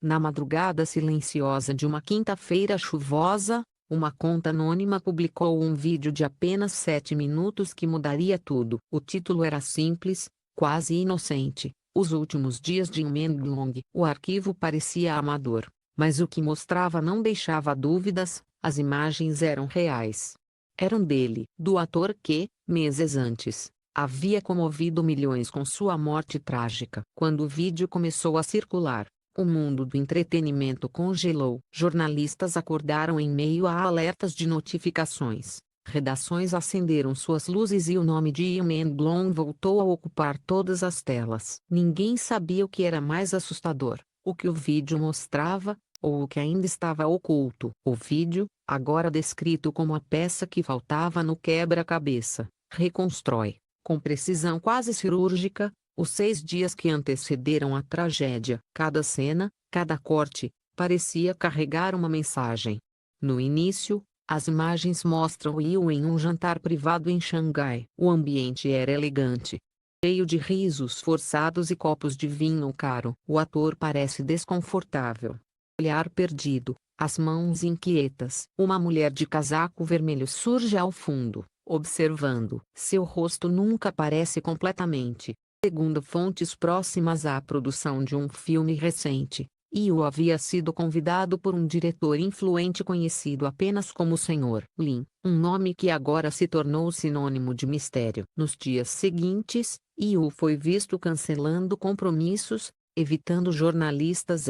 Na madrugada silenciosa de uma quinta-feira chuvosa, uma conta anônima publicou um vídeo de apenas 7 minutos que mudaria tudo. O título era simples, quase inocente: Os últimos dias de Yumen Glong. O arquivo parecia amador, mas o que mostrava não deixava dúvidas: as imagens eram reais. Eram dele, do ator que, meses antes, havia comovido milhões com sua morte trágica. Quando o vídeo começou a circular, o mundo do entretenimento congelou. Jornalistas acordaram em meio a alertas de notificações. Redações acenderam suas luzes e o nome de Yumen Glong voltou a ocupar todas as telas. Ninguém sabia o que era mais assustador: o que o vídeo mostrava, ou o que ainda estava oculto. O vídeo, agora descrito como a peça que faltava no quebra-cabeça, reconstrói, com precisão quase cirúrgica, os 6 dias que antecederam a tragédia. Cada cena, cada corte, parecia carregar uma mensagem. No início, as imagens mostram Yu em um jantar privado em Xangai. O ambiente era elegante, cheio de risos forçados e copos de vinho caro. O ator parece desconfortável, olhar perdido, as mãos inquietas. Uma mulher de casaco vermelho surge ao fundo, observando. Seu rosto nunca aparece completamente. Segundo fontes próximas à produção de um filme recente, Yu havia sido convidado por um diretor influente conhecido apenas como Sr. Lin, um nome que agora se tornou sinônimo de mistério. Nos dias seguintes, Yu foi visto cancelando compromissos, evitando jornalistas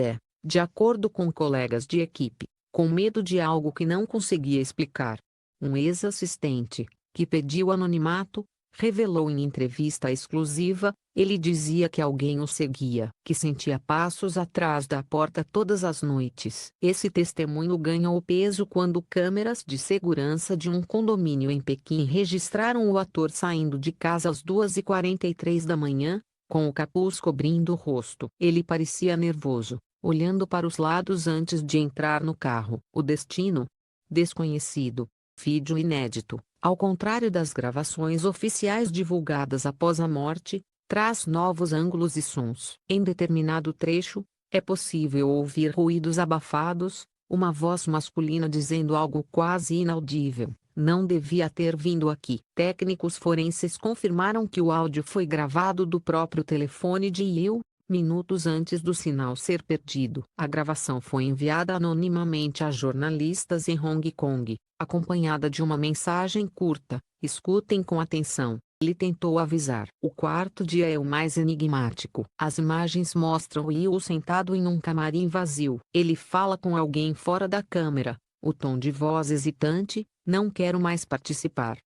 de acordo com colegas de equipe, com medo de algo que não conseguia explicar. Um ex-assistente, que pediu anonimato, revelou em entrevista exclusiva: ele dizia que alguém o seguia, que sentia passos atrás da porta todas as noites. Esse testemunho ganhou peso quando câmeras de segurança de um condomínio em Pequim registraram o ator saindo de casa às 2h43 da manhã, com o capuz cobrindo o rosto. Ele parecia nervoso, olhando para os lados antes de entrar no carro. O destino? Desconhecido. Vídeo inédito, ao contrário das gravações oficiais divulgadas após a morte, traz novos ângulos e sons. Em determinado trecho, é possível ouvir ruídos abafados, uma voz masculina dizendo algo quase inaudível: "Não devia ter vindo aqui". Técnicos forenses confirmaram que o áudio foi gravado do próprio telefone de Yu, minutos antes do sinal ser perdido. A gravação foi enviada anonimamente a jornalistas em Hong Kong, acompanhada de uma mensagem curta: "Escutem com atenção". Ele tentou avisar. O quarto dia é o mais enigmático. As imagens mostram Will sentado em um camarim vazio. Ele fala com alguém fora da câmera. O tom de voz hesitante: "Não quero mais participar".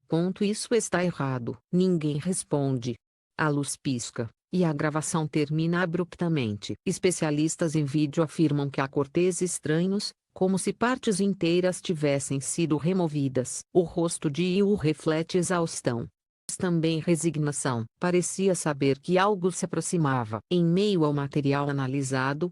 Isso está errado. Ninguém responde. A luz pisca, e a gravação termina abruptamente. Especialistas em vídeo afirmam que há cortes estranhos, como se partes inteiras tivessem sido removidas. O rosto de Yu reflete exaustão, mas também resignação. Parecia saber que algo se aproximava. Em meio ao material analisado,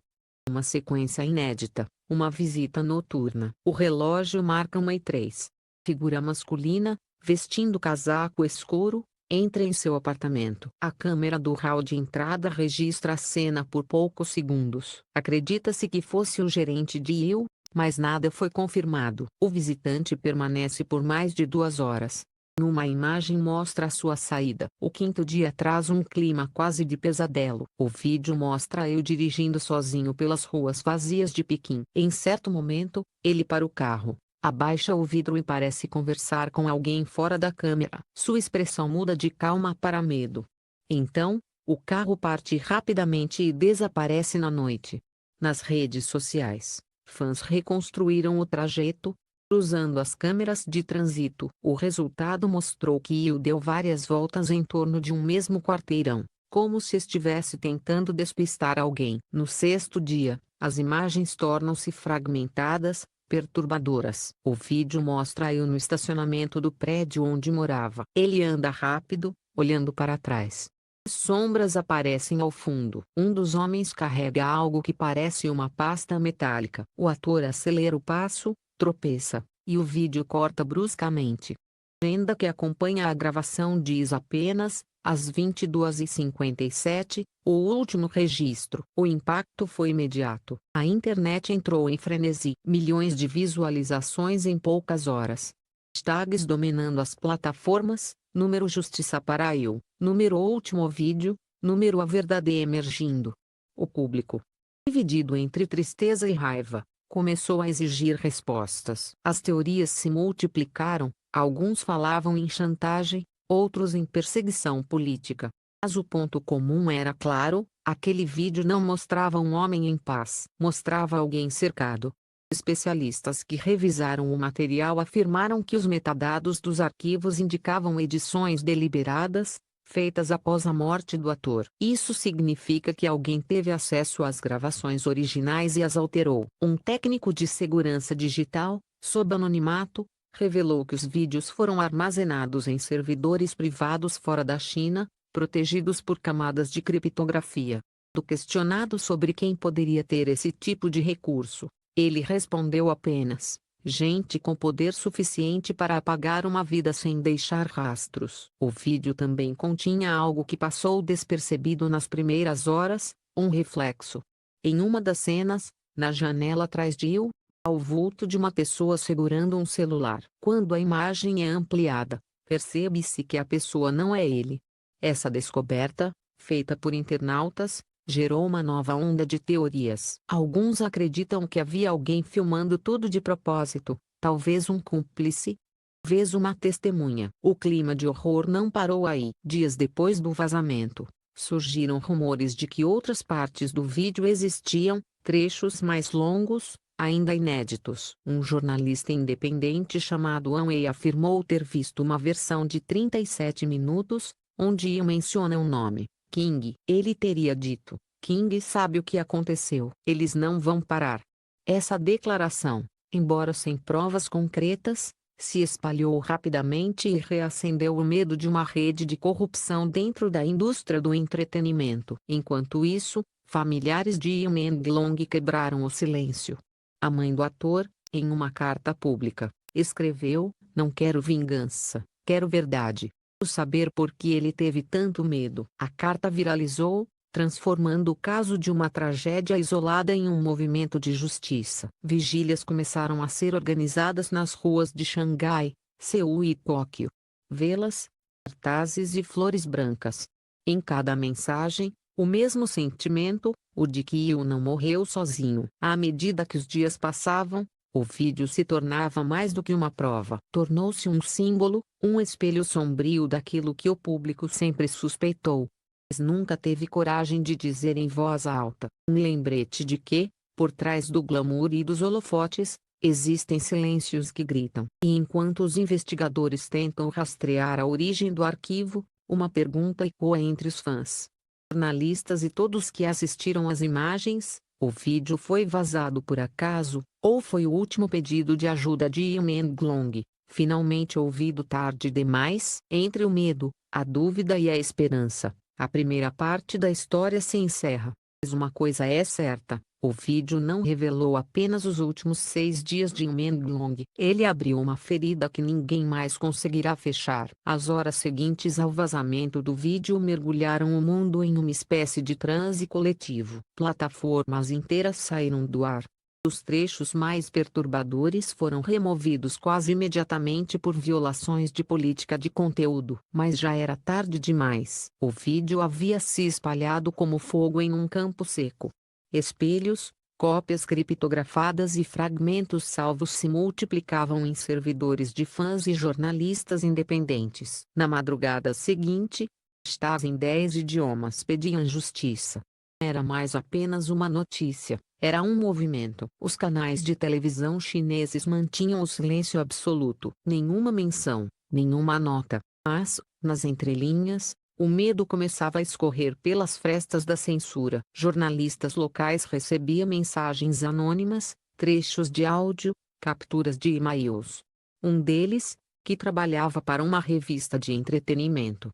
uma sequência inédita, uma visita noturna. O relógio marca 1h03. Figura masculina, vestindo casaco escuro, entra em seu apartamento. A câmera do hall de entrada registra a cena por poucos segundos. Acredita-se que fosse o gerente de Yu, mas nada foi confirmado. O visitante permanece por mais de 2 horas. Uma imagem mostra a sua saída. O quinto dia traz um clima quase de pesadelo. O vídeo mostra eu dirigindo sozinho pelas ruas vazias de Pequim. Em certo momento, ele para o carro, abaixa o vidro e parece conversar com alguém fora da câmera. Sua expressão muda de calma para medo. Então, o carro parte rapidamente e desaparece na noite. Nas redes sociais, fãs reconstruíram o trajeto, usando as câmeras de trânsito. O resultado mostrou que Yu deu várias voltas em torno de um mesmo quarteirão, como se estivesse tentando despistar alguém. No 6º dia, as imagens tornam-se fragmentadas, perturbadoras. O vídeo mostra Yu no estacionamento do prédio onde morava. Ele anda rápido, olhando para trás. Sombras aparecem ao fundo. Um dos homens carrega algo que parece uma pasta metálica. O ator acelera o passo, tropeça, e o vídeo corta bruscamente. A legenda que acompanha a gravação diz apenas: Às 22h57, o último registro. O impacto foi imediato. A internet entrou em frenesi. Milhões de visualizações em poucas horas. Hashtags dominando as plataformas. Número Justiça para eu. Número Último vídeo. Número A verdade emergindo. O público, dividido entre tristeza e raiva, começou a exigir respostas. As teorias se multiplicaram. Alguns falavam em chantagem, outros em perseguição política. Mas o ponto comum era claro: aquele vídeo não mostrava um homem em paz, mostrava alguém cercado. Especialistas que revisaram o material afirmaram que os metadados dos arquivos indicavam edições deliberadas, feitas após a morte do ator. Isso significa que alguém teve acesso às gravações originais e as alterou. Um técnico de segurança digital, sob anonimato, revelou que os vídeos foram armazenados em servidores privados fora da China, protegidos por camadas de criptografia. Questionado sobre quem poderia ter esse tipo de recurso, ele respondeu apenas: gente com poder suficiente para apagar uma vida sem deixar rastros. O vídeo também continha algo que passou despercebido nas primeiras horas: um reflexo. Em uma das cenas, na janela atrás de Will, há o vulto de uma pessoa segurando um celular. Quando a imagem é ampliada, percebe-se que a pessoa não é ele. Essa descoberta, feita por internautas, gerou uma nova onda de teorias. Alguns acreditam que havia alguém filmando tudo de propósito, talvez um cúmplice, talvez uma testemunha. O clima de horror não parou aí. Dias depois do vazamento, surgiram rumores de que outras partes do vídeo existiam, trechos mais longos, ainda inéditos. Um jornalista independente chamado Anway afirmou ter visto uma versão de 37 minutos, onde menciona um nome: King. Ele teria dito: King sabe o que aconteceu. Eles não vão parar. Essa declaração, embora sem provas concretas, se espalhou rapidamente e reacendeu o medo de uma rede de corrupção dentro da indústria do entretenimento. Enquanto isso, familiares de Yu Menglong quebraram o silêncio. A mãe do ator, em uma carta pública, escreveu: não quero vingança, quero verdade. Saber por que ele teve tanto medo. A carta viralizou, transformando o caso de uma tragédia isolada em um movimento de justiça. Vigílias começaram a ser organizadas nas ruas de Xangai, Seul e Tóquio. Velas, cartazes e flores brancas. Em cada mensagem, o mesmo sentimento, o de que Yu não morreu sozinho. À medida que os dias passavam, o vídeo se tornava mais do que uma prova. Tornou-se um símbolo, um espelho sombrio daquilo que o público sempre suspeitou, mas nunca teve coragem de dizer em voz alta. Um lembrete de que, por trás do glamour e dos holofotes, existem silêncios que gritam. E enquanto os investigadores tentam rastrear a origem do arquivo, uma pergunta ecoa entre os fãs, jornalistas e todos que assistiram às imagens: o vídeo foi vazado por acaso, ou foi o último pedido de ajuda de Yu Menglong, finalmente ouvido tarde demais? Entre o medo, a dúvida e a esperança, a primeira parte da história se encerra. Mas uma coisa é certa: o vídeo não revelou apenas os últimos 6 dias de Yu Menglong. Ele abriu uma ferida que ninguém mais conseguirá fechar. As horas seguintes ao vazamento do vídeo mergulharam o mundo em uma espécie de transe coletivo. Plataformas inteiras saíram do ar. Os trechos mais perturbadores foram removidos quase imediatamente por violações de política de conteúdo. Mas já era tarde demais. O vídeo havia se espalhado como fogo em um campo seco. Espelhos, cópias criptografadas e fragmentos salvos se multiplicavam em servidores de fãs e jornalistas independentes. Na madrugada seguinte, hashtags em 10 idiomas pediam justiça. Era mais apenas uma notícia, era um movimento. Os canais de televisão chineses mantinham o silêncio absoluto. Nenhuma menção, nenhuma nota. Mas, nas entrelinhas, o medo começava a escorrer pelas frestas da censura. Jornalistas locais recebiam mensagens anônimas, trechos de áudio, capturas de e-mails. Um deles, que trabalhava para uma revista de entretenimento,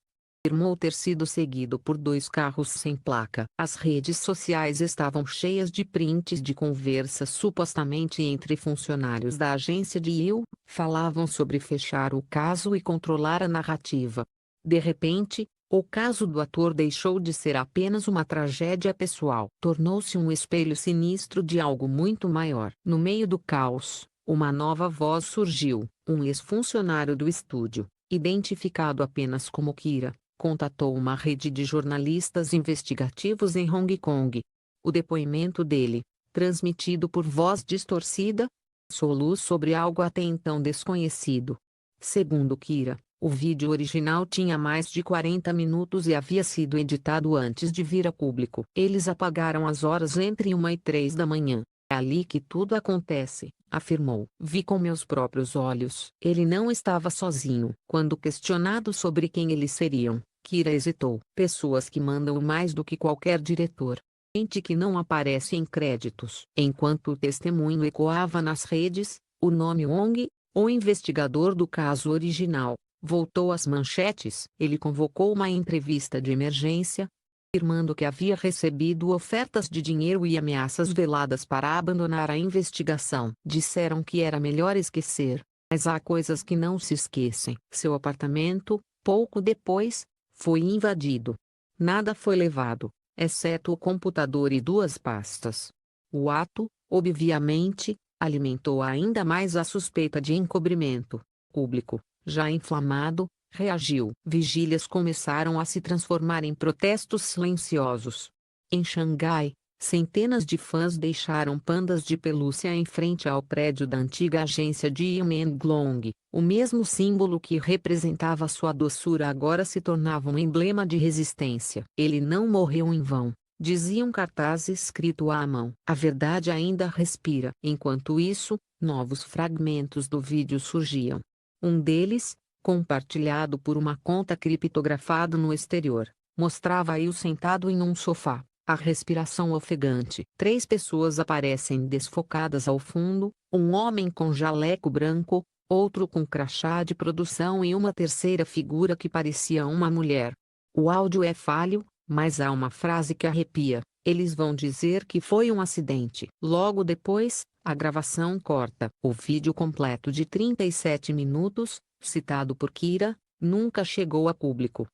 afirmou ter sido seguido por 2 carros sem placa. As redes sociais estavam cheias de prints de conversas supostamente entre funcionários da agência de Yu. Falavam sobre fechar o caso e controlar a narrativa. De repente, O caso do ator deixou de ser apenas uma tragédia pessoal. Tornou-se um espelho sinistro de algo muito maior. No meio do caos, uma nova voz surgiu. Um ex-funcionário do estúdio, identificado apenas como Kira, contatou uma rede de jornalistas investigativos em Hong Kong. O depoimento dele, transmitido por voz distorcida, lançou luz sobre algo até então desconhecido. Segundo Kira, o vídeo original tinha mais de 40 minutos e havia sido editado antes de vir a público. Eles apagaram as horas entre 1 e 3 da manhã. É ali que tudo acontece, afirmou. Vi com meus próprios olhos. Ele não estava sozinho. Quando questionado sobre quem eles seriam, Kira hesitou. Pessoas que mandam mais do que qualquer diretor. Gente que não aparece em créditos. Enquanto o testemunho ecoava nas redes, o nome Wong, o investigador do caso original, voltou às manchetes. Ele convocou uma entrevista de emergência, afirmando que havia recebido ofertas de dinheiro e ameaças veladas para abandonar a investigação. Disseram que era melhor esquecer, mas há coisas que não se esquecem. Seu apartamento, pouco depois, foi invadido. Nada foi levado, exceto o computador e 2 pastas. O ato, obviamente, alimentou ainda mais a suspeita de encobrimento. O público, já inflamado, reagiu. Vigílias começaram a se transformar em protestos silenciosos. Em Xangai, centenas de fãs deixaram pandas de pelúcia em frente ao prédio da antiga agência de Yimenglong. O mesmo símbolo que representava sua doçura agora se tornava um emblema de resistência. Ele não morreu em vão, dizia um cartaz escrito à mão. A verdade ainda respira. Enquanto isso, novos fragmentos do vídeo surgiam. Um deles, compartilhado por uma conta criptografada no exterior, mostrava Will sentado em um sofá, a respiração ofegante. 3 pessoas aparecem desfocadas ao fundo, um homem com jaleco branco, outro com crachá de produção e uma terceira figura que parecia uma mulher. O áudio é falho, mas há uma frase que arrepia: eles vão dizer que foi um acidente. Logo depois, a gravação corta. O vídeo completo de 37 minutos, citado por Kira, nunca chegou a público.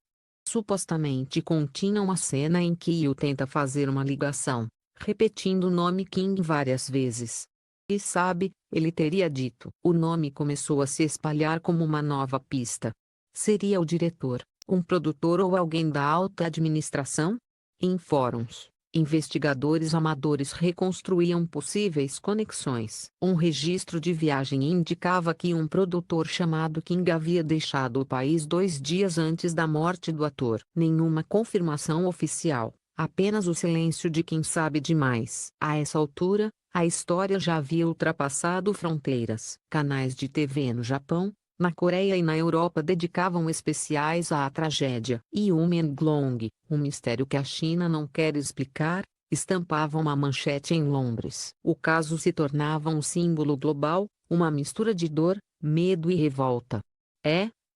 Supostamente continha uma cena em que Yu tenta fazer uma ligação, repetindo o nome King várias vezes. E sabe, ele teria dito. O nome começou a se espalhar como uma nova pista. Seria o diretor, um produtor ou alguém da alta administração? Em fóruns, investigadores amadores reconstruíam possíveis conexões. Um registro de viagem indicava que um produtor chamado King havia deixado o país 2 dias antes da morte do ator. Nenhuma confirmação oficial, apenas o silêncio de quem sabe demais. A essa altura, a história já havia ultrapassado fronteiras. Canais de TV no Japão, na Coreia e na Europa dedicavam especiais à tragédia. E o Menglong, um mistério que a China não quer explicar, estampava uma manchete em Londres. O caso se tornava um símbolo global, uma mistura de dor, medo e revolta.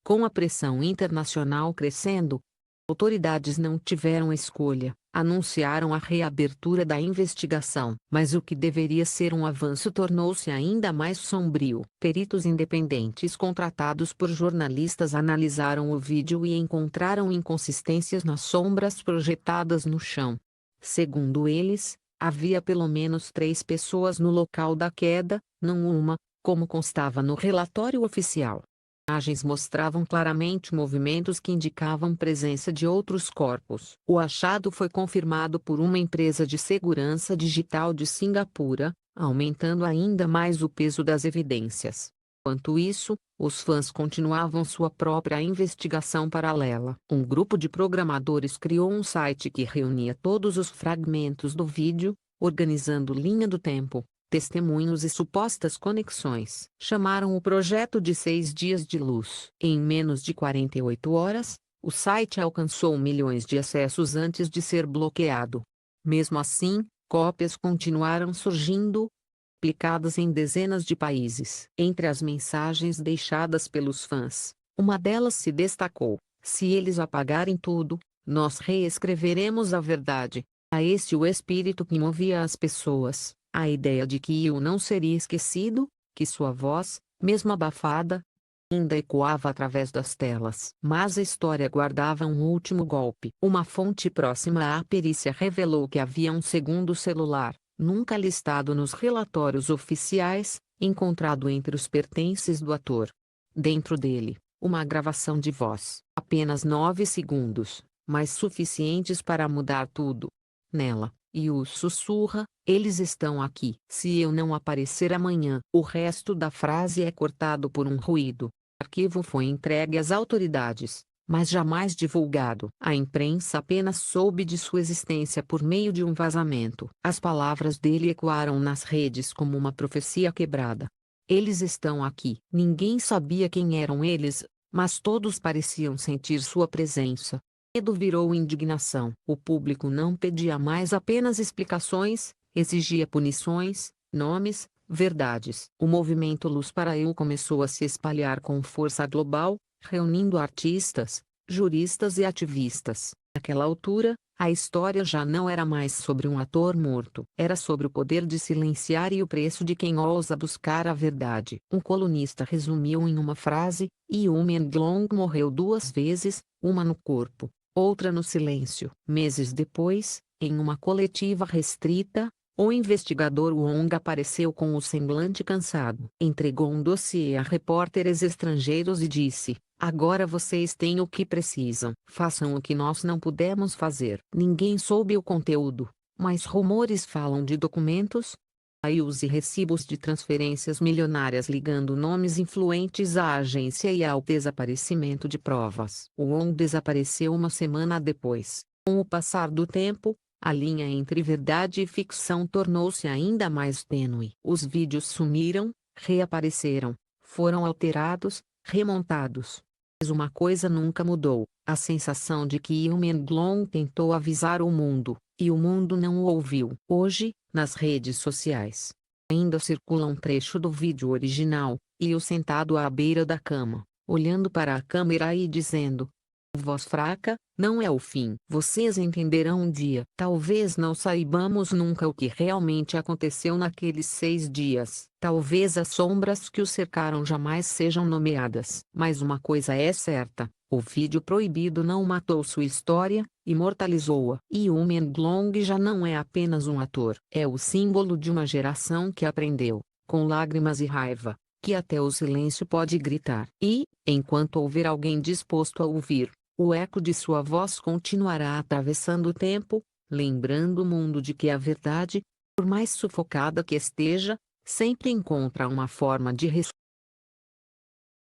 Com a pressão internacional crescendo, autoridades não tiveram escolha, anunciaram a reabertura da investigação. Mas o que deveria ser um avanço tornou-se ainda mais sombrio. Peritos independentes contratados por jornalistas analisaram o vídeo e encontraram inconsistências nas sombras projetadas no chão. Segundo eles, havia pelo menos 3 pessoas no local da queda, não uma, como constava no relatório oficial. Imagens mostravam claramente movimentos que indicavam presença de outros corpos. O achado foi confirmado por uma empresa de segurança digital de Singapura, aumentando ainda mais o peso das evidências. Enquanto isso, os fãs continuavam sua própria investigação paralela. Um grupo de programadores criou um site que reunia todos os fragmentos do vídeo, organizando linha do tempo, testemunhos e supostas conexões. Chamaram o projeto de 6 dias de luz. Em menos de 48 horas, o site alcançou milhões de acessos antes de ser bloqueado. Mesmo assim, cópias continuaram surgindo, publicadas em dezenas de países. Entre as mensagens deixadas pelos fãs, uma delas se destacou: se eles apagarem tudo, nós reescreveremos a verdade. A esse o espírito que movia as pessoas. A ideia de que Yu não seria esquecido, que sua voz, mesmo abafada, ainda ecoava através das telas. Mas a história guardava um último golpe. Uma fonte próxima à perícia revelou que havia um segundo celular, nunca listado nos relatórios oficiais, encontrado entre os pertences do ator. Dentro dele, uma gravação de voz, apenas 9 segundos, mas suficientes para mudar tudo. Nela, Yus sussurra: eles estão aqui. Se eu não aparecer amanhã, o resto da frase é cortado por um ruído. O arquivo foi entregue às autoridades, mas jamais divulgado. A imprensa apenas soube de sua existência por meio de um vazamento. As palavras dele ecoaram nas redes como uma profecia quebrada. Eles estão aqui. Ninguém sabia quem eram eles, mas todos pareciam sentir sua presença. Medo virou indignação. O público não pedia mais apenas explicações, exigia punições, nomes, verdades. O movimento Luz para Eu começou a se espalhar com força global, reunindo artistas, juristas e ativistas. Naquela altura, a história já não era mais sobre um ator morto. Era sobre o poder de silenciar e o preço de quem ousa buscar a verdade. Um colunista resumiu em uma frase: Yu Menglong morreu 2 vezes, uma no corpo, outra no silêncio. Meses depois, em uma coletiva restrita, o investigador Wong apareceu com o semblante cansado. Entregou um dossiê a repórteres estrangeiros e disse: agora vocês têm o que precisam. Façam o que nós não pudemos fazer. Ninguém soube o conteúdo, mas rumores falam de documentos, e recibos de transferências milionárias ligando nomes influentes à agência e ao desaparecimento de provas. O Wong desapareceu uma semana depois. Com o passar do tempo, a linha entre verdade e ficção tornou-se ainda mais tênue. Os vídeos sumiram, reapareceram, foram alterados, remontados. Mas uma coisa nunca mudou: a sensação de que Yu Menglong tentou avisar o mundo, e o mundo não o ouviu. Hoje, nas redes sociais, ainda circula um trecho do vídeo original, Yu sentado à beira da cama, olhando para a câmera e dizendo: voz fraca, não é o fim. Vocês entenderão um dia. Talvez não saibamos nunca o que realmente aconteceu naqueles 6 dias. Talvez as sombras que o cercaram jamais sejam nomeadas. Mas uma coisa é certa: o vídeo proibido não matou sua história, imortalizou-a. E Yu Menglong já não é apenas um ator. É o símbolo de uma geração que aprendeu, com lágrimas e raiva, que até o silêncio pode gritar. E, enquanto houver alguém disposto a ouvir, o eco de sua voz continuará atravessando o tempo, lembrando o mundo de que a verdade, por mais sufocada que esteja, sempre encontra uma forma de